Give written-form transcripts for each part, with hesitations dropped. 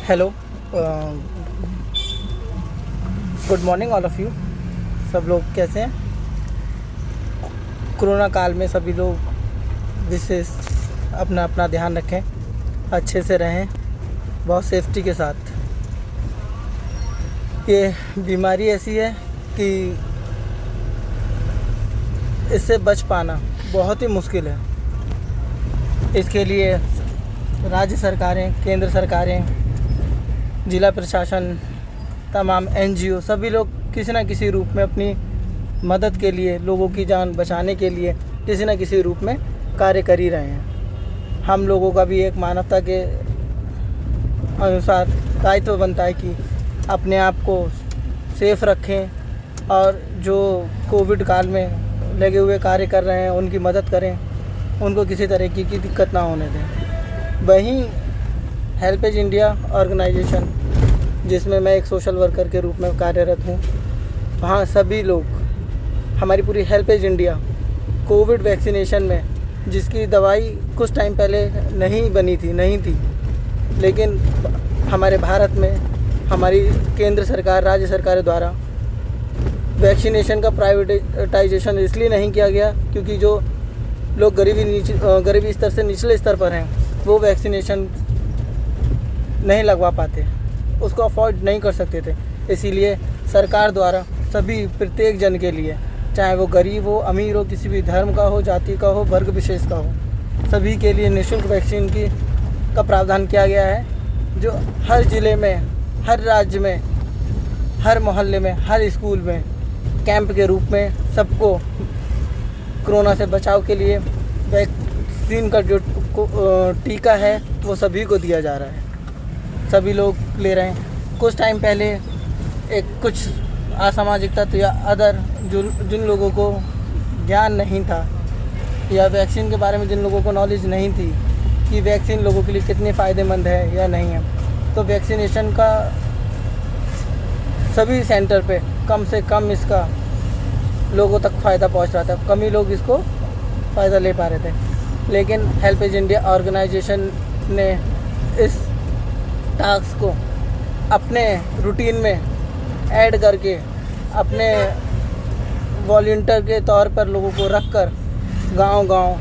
Hello, good morning all of you. सब लोग कैसे हैं? कोरोना काल में सभी लोग विशेष अपना अपना ध्यान रखें, अच्छे से रहें, बहुत सेफ्टी के साथ। ये बीमारी ऐसी है कि इससे बच पाना बहुत ही मुश्किल है। इसके लिए राज्य सरकारें, केंद्र सरकारें, जिला प्रशासन, तमाम एनजीओ सभी लोग किसी न किसी रूप में अपनी मदद के लिए, लोगों की जान बचाने के लिए किसी न किसी रूप में कार्य कर ही रहे हैं। हम लोगों का भी एक मानवता के अनुसार दायित्व बनता है कि अपने आप को सेफ रखें और जो कोविड काल में लगे हुए कार्य कर रहे हैं उनकी मदद करें, उनको किसी तरीके की दिक्कत ना होने दें। वहीं हेल्पेज इंडिया ऑर्गेनाइजेशन, जिसमें मैं एक सोशल वर्कर के रूप में कार्यरत हूँ, वहाँ सभी लोग, हमारी पूरी हेल्पेज इंडिया कोविड वैक्सीनेशन में, जिसकी दवाई कुछ टाइम पहले नहीं थी, लेकिन हमारे भारत में हमारी केंद्र सरकार, राज्य सरकार द्वारा वैक्सीनेशन का प्राइवेटाइजेशन इसलिए नहीं किया गया क्योंकि जो लोग गरीबी स्तर से निचले स्तर पर हैं वो वैक्सीनेशन नहीं लगवा पाते, उसको अफोर्ड नहीं कर सकते थे। इसीलिए सरकार द्वारा सभी, प्रत्येक जन के लिए, चाहे वो गरीब हो, अमीर हो, किसी भी धर्म का हो, जाति का हो, वर्ग विशेष का हो, सभी के लिए निःशुल्क वैक्सीन का प्रावधान किया गया है, जो हर ज़िले में, हर राज्य में, हर मोहल्ले में, हर स्कूल में कैंप के रूप में सबको कोरोना से बचाव के लिए वैक्सीन का जो टीका है वो सभी को दिया जा रहा है। सभी लोग ले रहे हैं। कुछ टाइम पहले कुछ असामाजिक तत्व या अदर जिन लोगों को ज्ञान नहीं था या वैक्सीन के बारे में जिन लोगों को नॉलेज नहीं थी कि वैक्सीन लोगों के लिए कितनी फ़ायदेमंद है या नहीं है, तो वैक्सीनेशन का सभी सेंटर पे कम से कम इसका लोगों तक फ़ायदा पहुंच रहा था, कम ही लोग इसको फ़ायदा ले पा रहे थे। लेकिन हेल्पेज इंडिया ऑर्गेनाइजेशन ने इस टास्क को अपने रूटीन में ऐड करके अपने वॉलंटियर के तौर पर लोगों को रखकर गांव-गांव,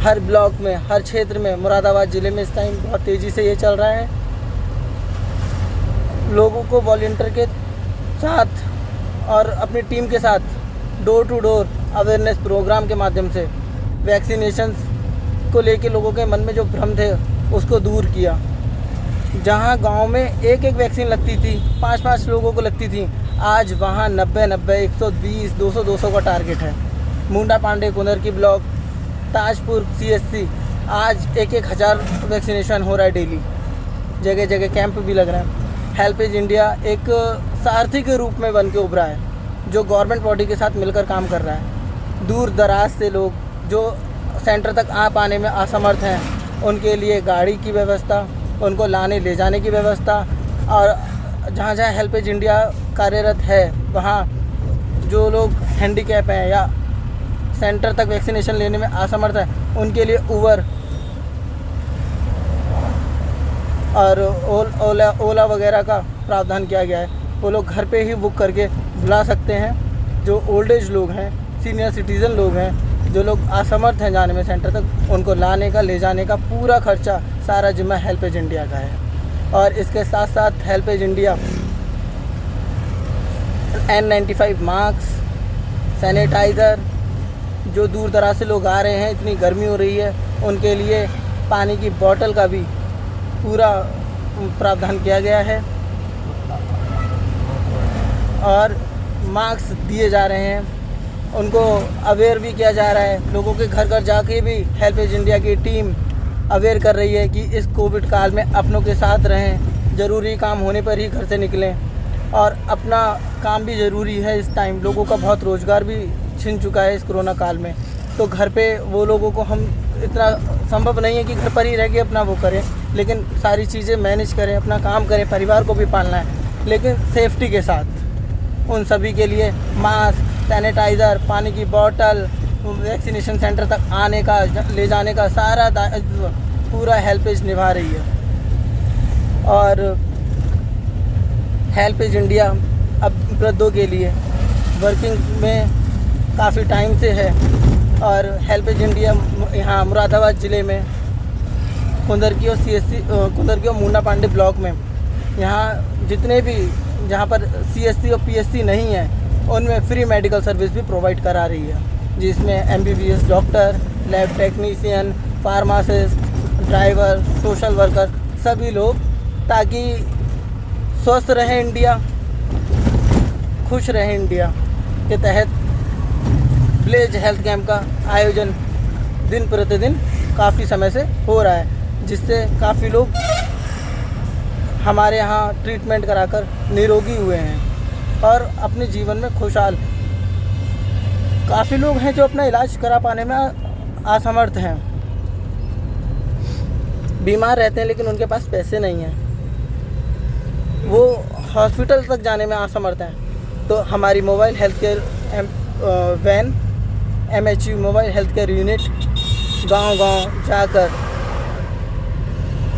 हर ब्लॉक में, हर क्षेत्र में, मुरादाबाद ज़िले में इस टाइम बहुत तेज़ी से ये चल रहा है, लोगों को वॉलंटियर के साथ और अपनी टीम के साथ door to door awareness programme के माध्यम से वैक्सीनेशन को लेके लोगों के मन में जो भ्रम थे उसको दूर किया। जहां गांव में एक वैक्सीन लगती थी, 5 लोगों को लगती थी, आज वहां 90, 120, 200 का टारगेट है। मुंडा पांडे कुंदर की ब्लॉक, ताजपुर CSC, आज 1,000 वैक्सीनेशन हो रहा है डेली। जगह जगह कैंप भी लग रहे हैं। हेल्पेज इंडिया एक सारथी के रूप में बन के उभरा है, जो गवर्नमेंट बॉडी के साथ मिलकर काम कर रहा है। दूर दराज से लोग जो सेंटर तक आ पाने में असमर्थ हैं, उनके लिए गाड़ी की व्यवस्था, उनको लाने ले जाने की व्यवस्था, और जहाँ जहाँ हेल्पेज इंडिया कार्यरत है वहाँ जो लोग हैंडीकैप हैं या सेंटर तक वैक्सीनेशन लेने में असमर्थ हैं, उनके लिए उबर और ओला वगैरह का प्रावधान किया गया है। वो लोग घर पे ही बुक करके बुला सकते हैं। जो ओल्ड एज लोग हैं, सीनियर सिटीज़न लोग हैं, जो लोग असमर्थ हैं जाने में सेंटर तक, उनको लाने का, ले जाने का पूरा खर्चा, सारा जिम्मा हेल्पेज इंडिया का है। और इसके साथ साथ HelpAge India N95 mask, sanitiser, जो दूर दराज से लोग आ रहे हैं, इतनी गर्मी हो रही है, उनके लिए पानी की बोतल का भी पूरा प्रावधान किया गया है। और मास्क दिए जा रहे हैं, उनको अवेयर भी किया जा रहा है। लोगों के घर घर जाके भी हेल्पेज इंडिया की टीम अवेयर कर रही है कि इस कोविड काल में अपनों के साथ रहें, ज़रूरी काम होने पर ही घर से निकलें, और अपना काम भी ज़रूरी है। इस टाइम लोगों का बहुत रोज़गार भी छिन चुका है इस कोरोना काल में, तो घर पे वो लोगों को हम, इतना संभव नहीं है कि घर पर ही रह के अपना वो करें, लेकिन सारी चीज़ें मैनेज करें, अपना काम करें, परिवार को भी पालना है, लेकिन सेफ्टी के साथ। उन सभी के लिए मास्क, सैनिटाइज़र, पानी की बोतल, वैक्सीनेशन सेंटर तक आने का, ले जाने का सारा दायित्व पूरा हेल्पेज निभा रही है। और हेल्पेज इंडिया अब वृद्धों के लिए वर्किंग में काफ़ी टाइम से है। और हेल्पेज इंडिया यहाँ मुरादाबाद ज़िले में कुंदरकी और कुंदरकी और मुंडा पांडे ब्लॉक में यहाँ जितने भी जहाँ पर CSC और PSC नहीं है उनमें फ्री मेडिकल सर्विस भी प्रोवाइड करा रही है, जिसमें MBBS doctor, lab technician, pharmacist, driver, social worker सभी लोग, ताकि स्वस्थ रहे इंडिया, खुश रहे इंडिया के तहत विलेज हेल्थ कैंप का आयोजन दिन प्रतिदिन काफ़ी समय से हो रहा है, जिससे काफ़ी लोग हमारे यहाँ ट्रीटमेंट कराकर निरोगी हुए हैं और अपने जीवन में खुशहाल। काफ़ी लोग हैं जो अपना इलाज करा पाने में असमर्थ हैं, बीमार रहते हैं लेकिन उनके पास पैसे नहीं हैं, वो हॉस्पिटल तक जाने में असमर्थ हैं। तो हमारी mobile health care van MHU mobile health care unit गांव-गांव जाकर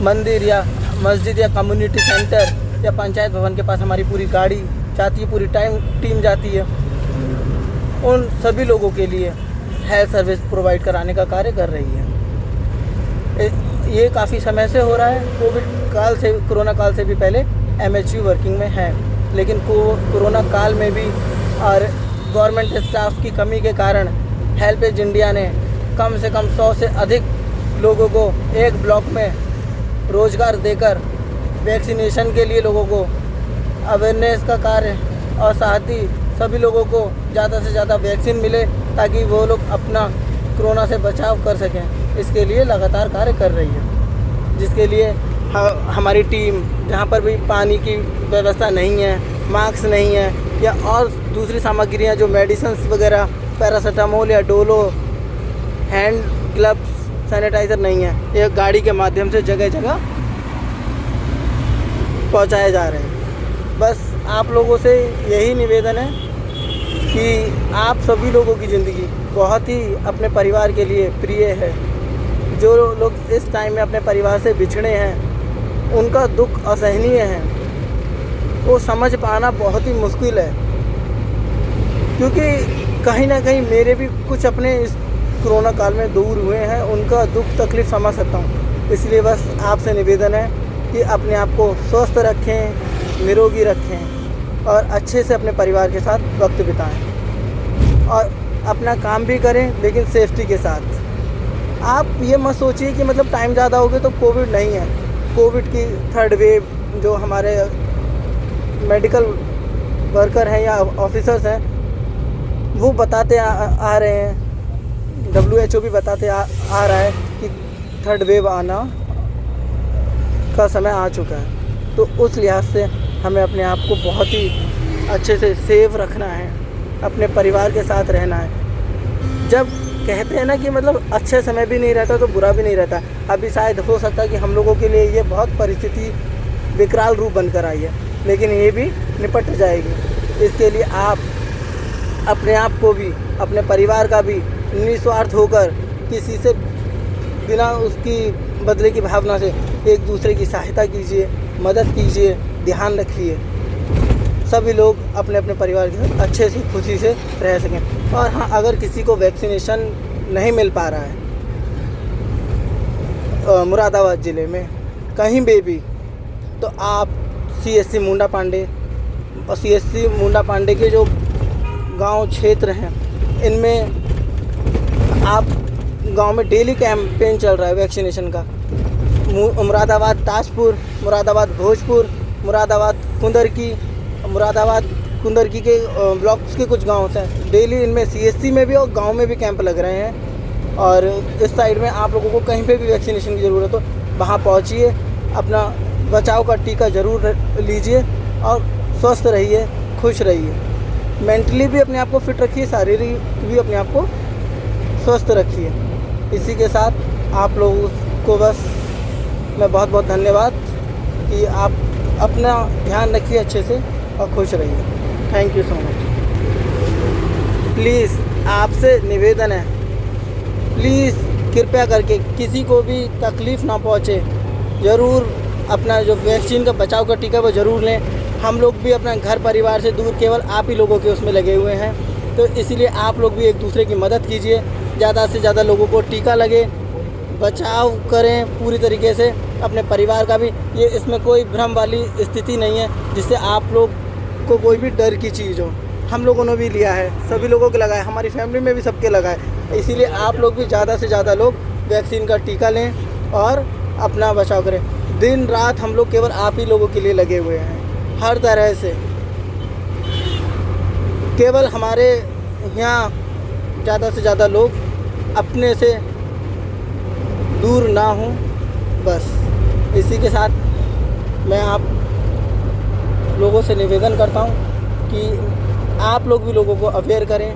मंदिर या मस्जिद या कम्युनिटी सेंटर या पंचायत भवन के पास हमारी पूरी गाड़ी जाती है, पूरी टीम जाती है, उन सभी लोगों के लिए हेल्थ सर्विस प्रोवाइड कराने का कार्य कर रही है। ये काफ़ी समय से हो रहा है। कोरोना काल से भी पहले MHU वर्किंग में है, लेकिन कोरोना काल में भी और गवर्नमेंट स्टाफ की कमी के कारण हेल्पेज इंडिया ने कम से कम 100 से अधिक लोगों को एक ब्लॉक में रोज़गार देकर वैक्सीनेशन के लिए लोगों को अवेयरनेस का कार्य और साथ ही सभी लोगों को ज़्यादा से ज़्यादा वैक्सीन मिले, ताकि वो लोग अपना कोरोना से बचाव कर सकें। इसके लिए लगातार कार्य कर रही है, जिसके लिए हमारी टीम जहाँ पर भी पानी की व्यवस्था नहीं है, मास्क नहीं है या और दूसरी सामग्रियाँ जो मेडिसिन्स वगैरह, पैरासीटामोल या डोलो, हैंड ग्लव्स, सैनिटाइज़र नहीं है, ये गाड़ी के माध्यम से जगह जगह पहुँचाए जा रहे हैं। बस आप लोगों से यही निवेदन है कि आप सभी लोगों की ज़िंदगी बहुत ही अपने परिवार के लिए प्रिय है। जो लोग इस टाइम में अपने परिवार से बिछड़े हैं, उनका दुख असहनीय है, वो समझ पाना बहुत ही मुश्किल है, क्योंकि कहीं ना कहीं मेरे भी कुछ अपने इस कोरोना काल में दूर हुए हैं, उनका दुख तकलीफ़ समझ सकता हूँ। इसलिए बस आपसे निवेदन है कि अपने आप को स्वस्थ रखें, निरोगी रखें और अच्छे से अपने परिवार के साथ वक्त बिताएं और अपना काम भी करें, लेकिन सेफ्टी के साथ। आप ये मत सोचिए कि मतलब टाइम ज़्यादा हो गया तो कोविड नहीं है। कोविड की 3rd वेव जो हमारे मेडिकल वर्कर हैं या ऑफिसर्स हैं वो बताते आ रहे हैं, WHO भी बताते आ रहा है कि 3rd वेव आना का समय आ चुका है। तो उस लिहाज से हमें अपने आप को बहुत ही अच्छे से सेफ रखना है, अपने परिवार के साथ रहना है। जब कहते हैं ना कि मतलब अच्छे समय भी नहीं रहता तो बुरा भी नहीं रहता, अभी शायद हो सकता है कि हम लोगों के लिए ये बहुत परिस्थिति विकराल रूप बनकर आई है, लेकिन ये भी निपट जाएगी। इसके लिए आप अपने आप को भी, अपने परिवार का भी निस्वार्थ होकर, किसी से बिना उसकी बदले की भावना से एक दूसरे की सहायता कीजिए, मदद कीजिए, ध्यान रखिए। सभी लोग अपने अपने परिवार के साथ अच्छे से खुशी से रह सकें। और हाँ, अगर किसी को वैक्सीनेशन नहीं मिल पा रहा है मुरादाबाद ज़िले में कहीं भी, तो आप CSC मुंडा पांडे और CSC मुंडा पांडे के जो गांव क्षेत्र हैं, इनमें आप गांव में डेली कैंपेन चल रहा है वैक्सीनेशन का। मुरादाबाद ताजपुर, मुरादाबाद भोजपुर, मुरादाबाद कुंदरकी के ब्लॉक्स के कुछ गाँव हैं, डेली इनमें CSC में भी और गांव में भी कैंप लग रहे हैं। और इस साइड में आप लोगों को कहीं पे भी वैक्सीनेशन की ज़रूरत हो, वहाँ पहुँचिए, अपना बचाव का टीका ज़रूर लीजिए और स्वस्थ रहिए, खुश रहिए। मेंटली भी अपने आप को फिट रखिए, शारीरिक भी अपने आप को स्वस्थ रखिए। इसी के साथ आप लोगों को बस मैं बहुत बहुत धन्यवाद कि आप अपना ध्यान रखिए अच्छे से और खुश रहिए। Thank you so much. Please आपसे निवेदन है, प्लीज़ कृपया करके किसी को भी तकलीफ़ ना पहुँचे, ज़रूर अपना जो वैक्सीन का बचाव का टीका वो ज़रूर लें। हम लोग भी अपना घर परिवार से दूर केवल आप ही लोगों के उसमें लगे हुए हैं, तो इसीलिए आप लोग भी एक दूसरे की मदद कीजिए, ज़्यादा से ज़्यादा लोगों को टीका लगे, बचाव करें पूरी तरीके से अपने परिवार का भी। ये इसमें कोई भ्रम वाली स्थिति नहीं है जिससे आप लोग को कोई भी डर की चीज़ हो। हम लोगों ने भी लिया है, सभी लोगों को लगा है, हमारी फैमिली में भी सबके लगा है। इसीलिए आप लोग भी ज़्यादा से ज़्यादा लोग वैक्सीन का टीका लें और अपना बचाव करें। दिन रात हम लोग केवल आप ही लोगों के लिए लगे हुए हैं हर तरह से। केवल हमारे यहाँ ज़्यादा से ज़्यादा लोग अपने से दूर ना हों, बस इसी के साथ मैं आप लोगों से निवेदन करता हूँ कि आप लोग भी लोगों को अवेयर करें,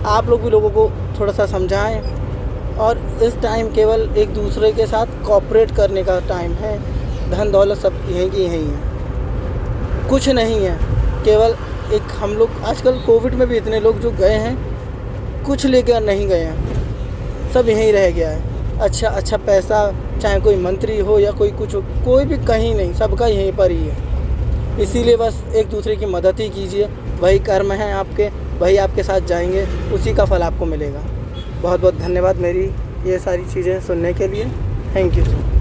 आप लोग भी लोगों को थोड़ा सा समझाएं। और इस टाइम केवल एक दूसरे के साथ कोऑपरेट करने का टाइम है। धन दौलत सब यहीं की यहीं है, कुछ नहीं है। केवल एक हम लोग आजकल कोविड में भी इतने लोग जो गए हैं, कुछ लेकर नहीं गए हैं, सब यहीं रह गया है। अच्छा पैसा, चाहे कोई मंत्री हो या कोई कुछ हो, कोई भी कहीं नहीं, सबका यहीं पर ही है। इसीलिए बस एक दूसरे की मदद ही कीजिए, वही कर्म है आपके, वही आपके साथ जाएंगे, उसी का फल आपको मिलेगा। बहुत बहुत धन्यवाद मेरी ये सारी चीज़ें सुनने के लिए। Thank you.